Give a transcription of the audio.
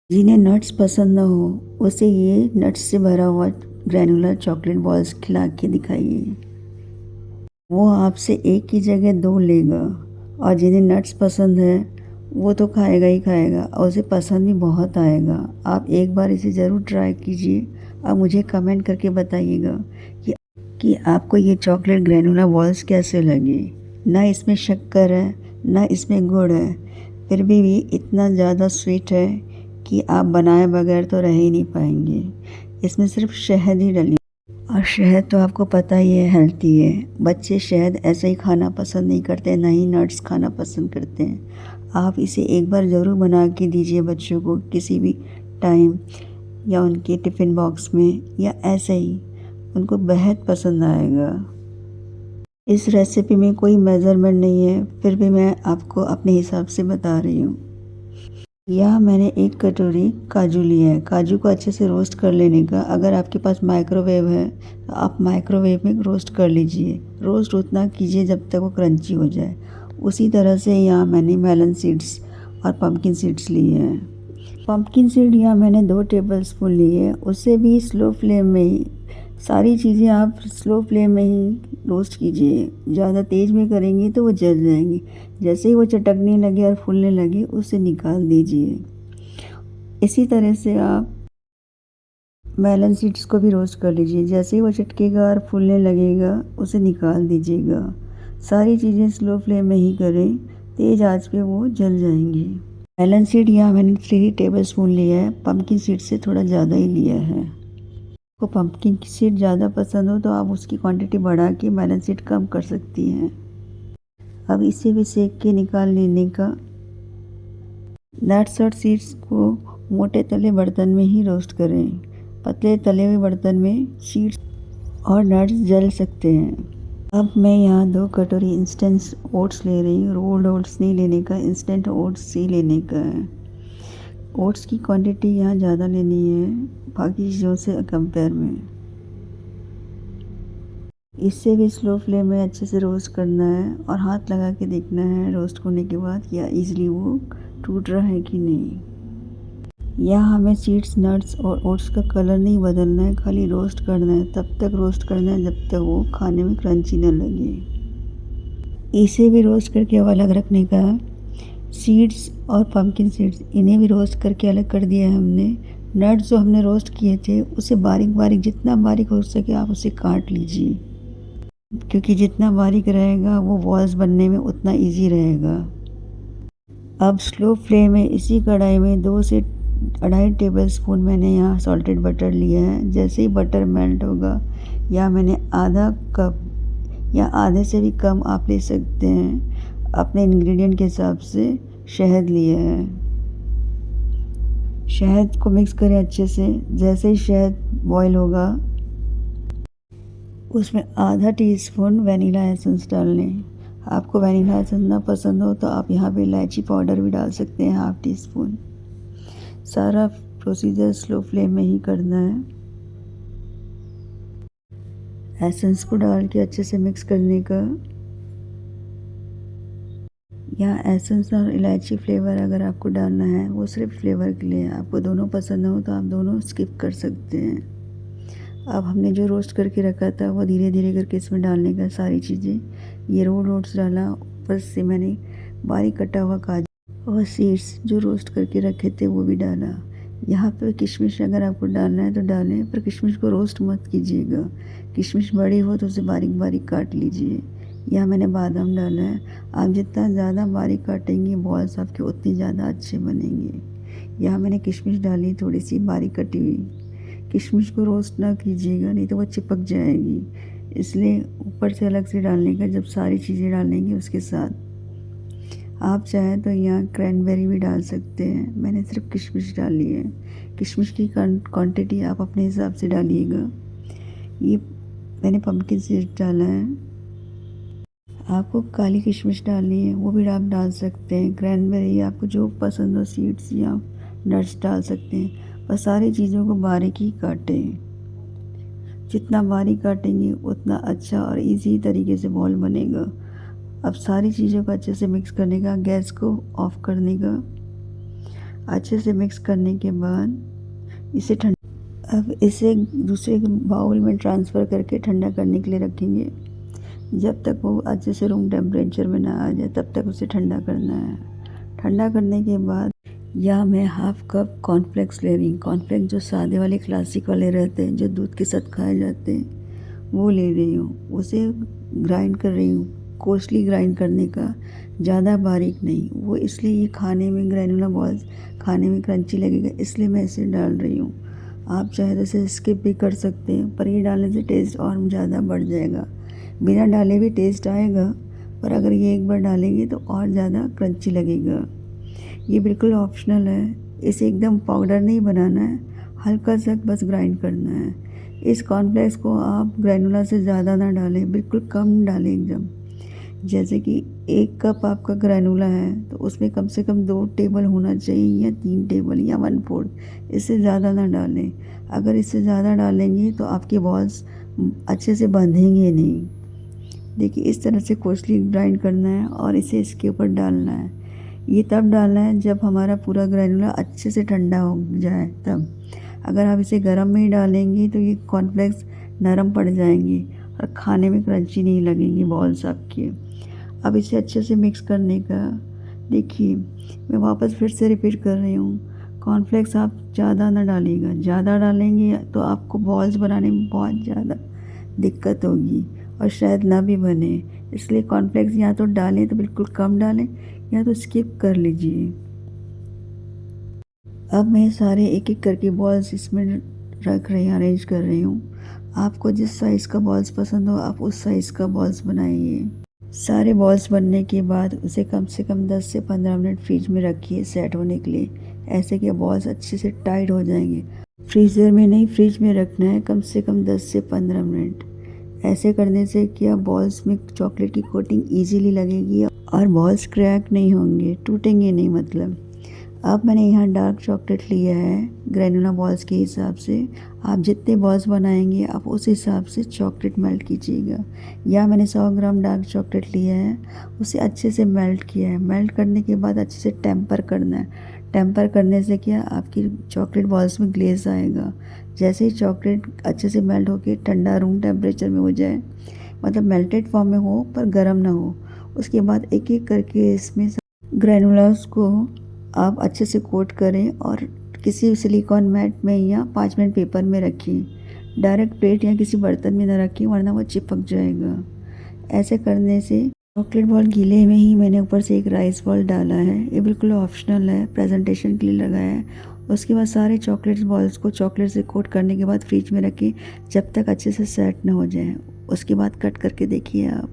जिन्हें नट्स पसंद न हो उसे ये नट्स से भरा हुआ ग्रैनुलर चॉकलेट बॉल्स खिला के दिखाइए। वो आपसे एक की जगह दो लेगा। और जिन्हें नट्स पसंद है वो तो खाएगा ही खाएगा और उसे पसंद भी बहुत आएगा। आप एक बार इसे ज़रूर ट्राई कीजिए और मुझे कमेंट करके बताइएगा कि आपको ये चॉकलेट ग्रैनुलर बॉल्स कैसे लगे। ना इसमें शक्कर है ना इसमें गुड़ है, फिर भी इतना ज़्यादा स्वीट है कि आप बनाए बगैर तो रह ही नहीं पाएंगे। इसमें सिर्फ शहद ही डली और शहद तो आपको पता ही है हेल्थी है। बच्चे शहद ऐसे ही खाना पसंद नहीं करते, ना ही नट्स खाना पसंद करते हैं। आप इसे एक बार ज़रूर बना के दीजिए बच्चों को किसी भी टाइम, या उनके टिफ़िन बॉक्स में, या ऐसे ही उनको बेहद पसंद आएगा। इस रेसिपी में कोई मेज़रमेंट नहीं है, फिर भी मैं आपको अपने हिसाब से बता रही हूँ। यहाँ मैंने एक कटोरी काजू लिया है। काजू को अच्छे से रोस्ट कर लेने का। अगर आपके पास माइक्रोवेव है तो आप माइक्रोवेव में रोस्ट कर लीजिए। रोस्ट उतना कीजिए जब तक वो क्रंची हो जाए। उसी तरह से यहाँ मैंने मेलन सीड्स और पम्पकिन सीड्स लिए हैं। पम्पकिन सीड यहाँ मैंने 2 टेबलस्पून लिए हैं। उससे भी स्लो फ्लेम में ही सारी चीज़ें आप स्लो फ्लेम में ही रोस्ट कीजिए। ज़्यादा तेज़ में करेंगी तो वो जल जाएंगी। जैसे ही वो चटकने लगे और फूलने लगे उसे निकाल दीजिए। इसी तरह से आप मेलन सीड्स को भी रोस्ट कर लीजिए। जैसे ही वो चटकेगा और फूलने लगेगा उसे निकाल दीजिएगा। सारी चीज़ें स्लो फ्लेम में ही करें, तेज़ आंच पे वो जल जाएंगी। मेलन सीड यहाँ मैंने 3 टेबलस्पून लिया है। पम्पकिन सीड से थोड़ा ज़्यादा ही लिया है। आपको पम्पकिन की सीड ज़्यादा पसंद हो तो आप उसकी क्वांटिटी बढ़ा के मेलन सीड कम कर सकती हैं। अब इसे भी सेक के निकाल लेने का। नट्स और सीड्स को मोटे तले बर्तन में ही रोस्ट करें। पतले तले हुए बर्तन में सीड्स और नट्स जल सकते हैं। अब मैं यहाँ 2 कटोरी इंस्टेंट ओट्स ले रही हूँ। रोल्ड ओट्स नहीं लेने का, इंस्टेंट ओट्स ही लेने का है। ओट्स की क्वांटिटी यहाँ ज़्यादा लेनी है बाकी चीज़ों से कंपेयर में। इससे भी स्लो फ्लेम में अच्छे से रोस्ट करना है और हाथ लगा के देखना है रोस्ट होने के बाद कि ईज़िली वो टूट रहा है कि नहीं। यहाँ हमें सीड्स, नट्स और ओट्स का कलर नहीं बदलना है, खाली रोस्ट करना है। तब तक रोस्ट करना है जब तक वो खाने में क्रंची न लगे। इसे भी रोस्ट करके अलग रखने का। सीड्स और पम्पकिन सीड्स इन्हें भी रोस्ट करके अलग कर दिया है हमने। नट्स जो हमने रोस्ट किए थे उसे बारीक बारीक, जितना बारीक हो सके आप उसे काट लीजिए, क्योंकि जितना बारीक रहेगा वो बॉल्स बनने में उतना इजी रहेगा। अब स्लो फ्लेम में इसी कढ़ाई में 2 से 2.5 टेबलस्पून मैंने यहाँ सॉल्टेड बटर लिया है। जैसे ही बटर मेल्ट होगा, या मैंने आधा कप या आधे से भी कम आप ले सकते हैं अपने इंग्रेडिएंट के हिसाब से, शहद लिया है। शहद को मिक्स करें अच्छे से। जैसे ही शहद बॉयल होगा उसमें आधा टीस्पून वनीला एसेंस डाल लें। आपको वनीला एसेंस ना पसंद हो तो आप यहाँ पे इलायची पाउडर भी डाल सकते हैं, ½ टीस्पून। सारा प्रोसीजर स्लो फ्लेम में ही करना है। एसेंस को डाल के अच्छे से मिक्स करने का। यहाँ एसेंस और इलायची फ्लेवर अगर आपको डालना है वो सिर्फ फ्लेवर के लिए। आपको दोनों पसंद हो तो आप दोनों स्किप कर सकते हैं। अब हमने जो रोस्ट करके रखा था वो धीरे धीरे करके इसमें डालने का सारी चीज़ें। ये रोल ओट्स डाला, ऊपर से मैंने बारीक कटा हुआ काजू और सीड्स जो रोस्ट करके रखे थे वो भी डाला। यहाँ पर किशमिश अगर आपको डालना है तो डालें, पर किशमिश को रोस्ट मत कीजिएगा। किशमिश बड़ी हो तो उसे बारीक बारीक काट लीजिए। यहाँ मैंने बादाम डाला है। आप जितना ज़्यादा बारीक काटेंगे बॉल्स आपके उतनी ज़्यादा अच्छे बनेंगे। यहाँ मैंने किशमिश डाली थोड़ी सी बारीक कटी हुई। किशमिश को रोस्ट ना कीजिएगा, नहीं तो वो चिपक जाएगी, इसलिए ऊपर से अलग से डालने का जब सारी चीज़ें डालेंगे उसके साथ। आप चाहें तो यहाँ क्रैनबेरी भी डाल सकते हैं, मैंने सिर्फ किशमिश डाली है। किशमिश की क्वांटिटी आप अपने हिसाब से डालिएगा। ये मैंने पम्पकिन सीड डाला है। आपको काली किशमिश डालनी है वो भी आप डाल सकते हैं। क्रैनबेरी आपको जो पसंद हो, सीड्स या नट्स डाल सकते हैं। बस सारी चीज़ों को बारीक ही काटें। जितना बारीक काटेंगे उतना अच्छा और इजी तरीके से बॉल बनेगा। अब सारी चीज़ों को अच्छे से मिक्स करने का, गैस को ऑफ करने का। अच्छे से मिक्स करने के बाद इसे अब इसे दूसरे बाउल में ट्रांसफ़र करके ठंडा करने के लिए रखेंगे। जब तक वो अच्छे से रूम टेम्परेचर में ना आ जाए तब तक उसे ठंडा करना है। ठंडा करने के बाद या मैं हाफ़ कप कॉर्नफ्लेक्स ले रही हूँ। कॉर्नफ्लेक्स जो सादे वाले क्लासिक वाले रहते हैं जो दूध के साथ खाए जाते हैं वो ले रही हूँ। उसे ग्राइंड कर रही हूँ। कोर्सली ग्राइंड करने का, ज़्यादा बारीक नहीं। वो इसलिए ये खाने में ग्रैनुला बॉल्स खाने में क्रंची लगेगा, इसलिए मैं इसे डाल रही हूँ। आप चाहे तो इसे स्किप भी कर सकते हैं, पर ये डालने से टेस्ट और ज़्यादा बढ़ जाएगा। बिना डाले भी टेस्ट आएगा, पर अगर ये एक बार डालेंगे तो और ज़्यादा क्रंची लगेगा। ये बिल्कुल ऑप्शनल है, इसे एकदम पाउडर नहीं बनाना है, हल्का सा बस ग्राइंड करना है। इस कॉर्नफ्लेक्स को आप ग्रैनुला से ज़्यादा ना डालें, बिल्कुल कम डालें एकदम। जैसे कि 1 कप आपका ग्रैनुला है तो उसमें कम से कम 2 टेबल होना चाहिए या 3 टेबल या 1/4, इससे ज़्यादा ना डालें। अगर इससे ज़्यादा डालेंगे तो आपके बॉल्स अच्छे से बंधेंगे नहीं। देखिए इस तरह से कोर्सली ग्राइंड करना है और इसे इसके ऊपर डालना है। ये तब डालना है जब हमारा पूरा ग्रैनुला अच्छे से ठंडा हो जाए तब। अगर आप इसे गर्म में ही डालेंगे तो ये कॉर्नफ्लेक्स नरम पड़ जाएंगे और खाने में क्रंची नहीं लगेंगी बॉल्स आपके। अब इसे अच्छे से मिक्स करने का, देखिए मैं वापस फिर से रिपीट कर रही हूँ, कॉर्नफ्लेक्स आप ज़्यादा ना डालिएगा। ज़्यादा डालेंगे तो आपको बॉल्स बनाने में बहुत ज़्यादा दिक्कत होगी और शायद ना भी बने। इसलिए कॉर्नफ्लेक्स या तो डालें तो बिल्कुल कम डालें या तो स्किप कर लीजिए। अब मैं सारे एक एक करके बॉल्स इसमें रख रही हूँ, अरेंज कर रही हूँ। आपको जिस साइज़ का बॉल्स पसंद हो आप उस साइज़ का बॉल्स बनाइए। सारे बॉल्स बनने के बाद उसे कम से कम 10 से 15 मिनट फ्रिज में रखिए सेट होने के लिए। ऐसे कि बॉल्स अच्छे से टाइट हो जाएंगे। फ्रीज़र में नहीं, फ्रिज में रखना है कम से कम 10 से 15 मिनट। ऐसे करने से क्या बॉल्स में चॉकलेट की कोटिंग इजीली लगेगी और बॉल्स क्रैक नहीं होंगे, टूटेंगे नहीं मतलब। अब मैंने यहाँ डार्क चॉकलेट लिया है ग्रैनुला बॉल्स के हिसाब से। आप जितने बॉल्स बनाएंगे आप उस हिसाब से चॉकलेट मेल्ट कीजिएगा। या मैंने 100 ग्राम डार्क चॉकलेट लिया है, उसे अच्छे से मेल्ट किया है। मेल्ट करने के बाद अच्छे से टेम्पर करना है। टेम्पर करने से क्या आपकी चॉकलेट बॉल्स में ग्लेज आएगा। जैसे ही चॉकलेट अच्छे से मेल्ट होकर ठंडा रूम टेम्परेचर में हो जाए, मतलब मेल्टेड फॉर्म में हो पर गर्म ना हो, उसके बाद एक एक करके इसमें ग्रैनुलास को आप अच्छे से कोट करें और किसी सिलिकॉन मैट में या 5 मिनट पेपर में रखिए। डायरेक्ट प्लेट या किसी बर्तन में न रखिए वरना वो चिपक जाएगा। ऐसे करने से चॉकलेट बॉल गीले में ही मैंने ऊपर से एक राइस बॉल डाला है, ये बिल्कुल ऑप्शनल है, प्रेजेंटेशन के लिए लगाया है। उसके बाद सारे चॉकलेट बॉल्स को चॉकलेट से कोट करने के बाद फ्रिज में रखिए जब तक अच्छे से सेट ना हो जाए। उसके बाद कट करके देखिए आप।